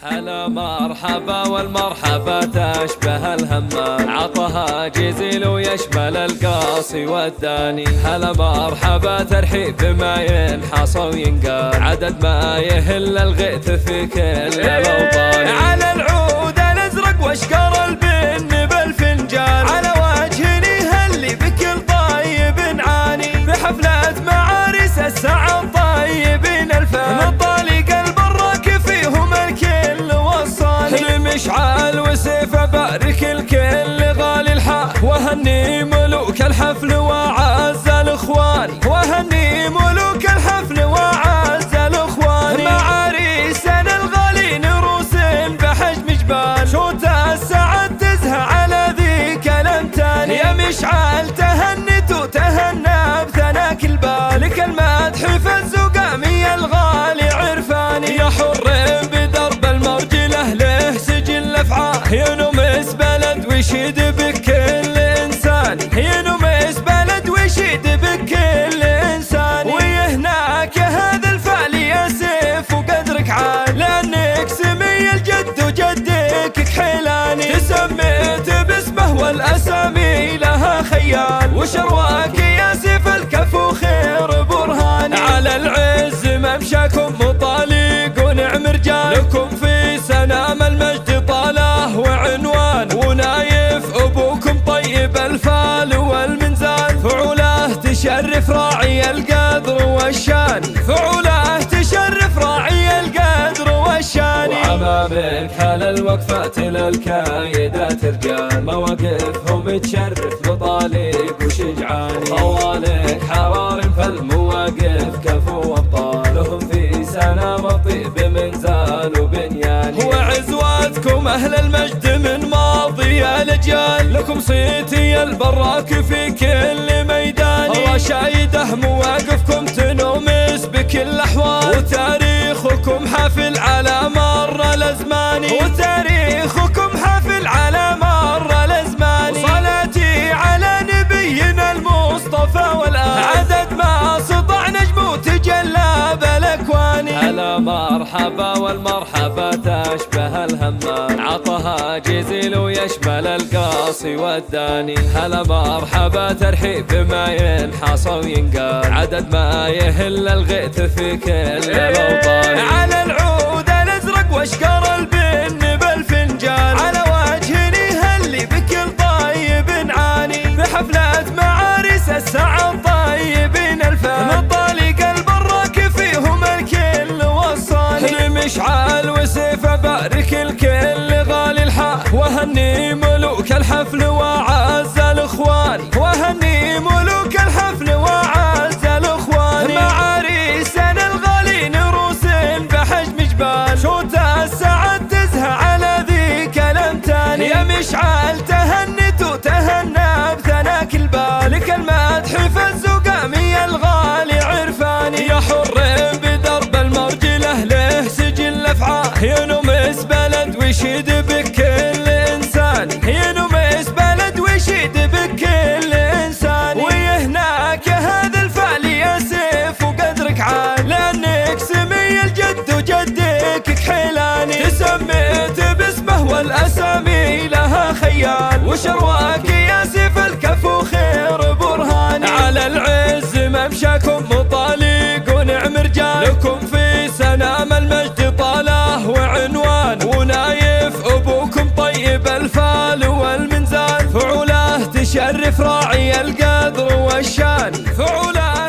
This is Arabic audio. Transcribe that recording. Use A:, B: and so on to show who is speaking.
A: هلا مرحبا والمرحبا تشبه الهمام، عطها جزيل ويشمل القاصي والداني. هلا مرحبا ترحيب بما ينحصى وينقال، عدد ما يهل الغيث في كل الاوطان.
B: على العود الازرق واشكر البن بالفنجان، على وجه يهلي بكل طيب عاني، بحفلة معاريس السعد طيبين الفان، طالق البراك فيهم الكل وصاني.
A: مشعل وسيف بارك الكل غالي الحال،
B: وهني ملوك الحفل وعز الاخوان، وهني ملوك الحفل وعز الاخوان. معاريسنا الغالين روس بحجم جبال، شوت السعد تزهى على ذيك الامتان. يا مشعل تهنت وتهنى بثناك البال، كالمدح فالزقامي الغالي عرفاني.
A: يا حر بدرب المرجله له سجل افعال،
B: ينمس بلد ويشيد بكل انسان، ينمس بلد ويشيد بكل انسان. ويهناك هذا الفعل يا سيف وقدرك عال، لانك سمي الجد وجدك كحيلاني. تسميت باسمه والاسامي لها خيال، وشرواك يا سيف الكفو خير برهان.
A: على العز ممشاكم مطالق ونعم رجال،
B: لكم في سنام المجد طاله وعنوان،
A: ونايف ابوكم طيب الفال والمنزال.
B: فعوله تشرف راعي القدر والشان، فعوله تشرف راعي القدر والشان.
A: وعمامك على الوقفات للكايدات رجال، مواقفهم تشرف مطالق وشجعان. طوالك حرار فالمواقف كفو وابطال، لهم في سنام الطيب منزال وبنيان.
B: وعزواتكم اهل المجد من ماضي الاجيال، لكم صيتي البراك في كل ميدان. رشايده مواقفكم تنومس بكل احوال، وتاريخكم حافل على مر الازمان، وتاريخكم حافل على مر الازمان. صلاتي على نبينا المصطفى والآل، عدد ما سطع نجم تجلى بالاكوان.
A: هلا مرحبا والمرحبا تشبه الهمام، عطها جزيل ويشمل القاصي والداني. هلا مرحبا ترحيب بما ينحصى وينقال، عدد ما يهل الغيث في كل الاوطان.
B: على العود الازرق واشكر البن بالفنجان، على وجه يهلي بكل طيب عاني، بحفلة معاريس السعد طيبين الفان، طالق البراك فيهم الكل وصاني.
A: مشعل وسيف بارك الكل غالي الحال،
B: وهني ملوك الحفل وعز الاخوان، وهني ملوك الحفل وعز الاخوان. معاريسنا الغالين روس بحجم جبال، شوت السعد تزهى على ذيك الامتان. يا مشعل تهنت وتهنى بثناك البال، كالمدح فالزقامي الغالي عرفاني.
A: يا حر بدرب المرجله له سجل افعال،
B: ينمس بلد ويشيد بكل انسان، ينمس بلد ويشيد بكل انسان. ويهناك هذا الفعل يا سيف وقدرك عال، لانك سمي الجد وجدك كحيلاني. تسميت باسمه والاسامي لها خيال، وشرواك يا سيف الكفو خير برهان.
A: على العز ممشاكم مطالق ونعم رجال،
B: لكم في سنام المجد طاله وعنوان،
A: ونايف ابوكم طيب الفال والمنزال.
B: فعوله تشرف راعي القدر والشان، فعوله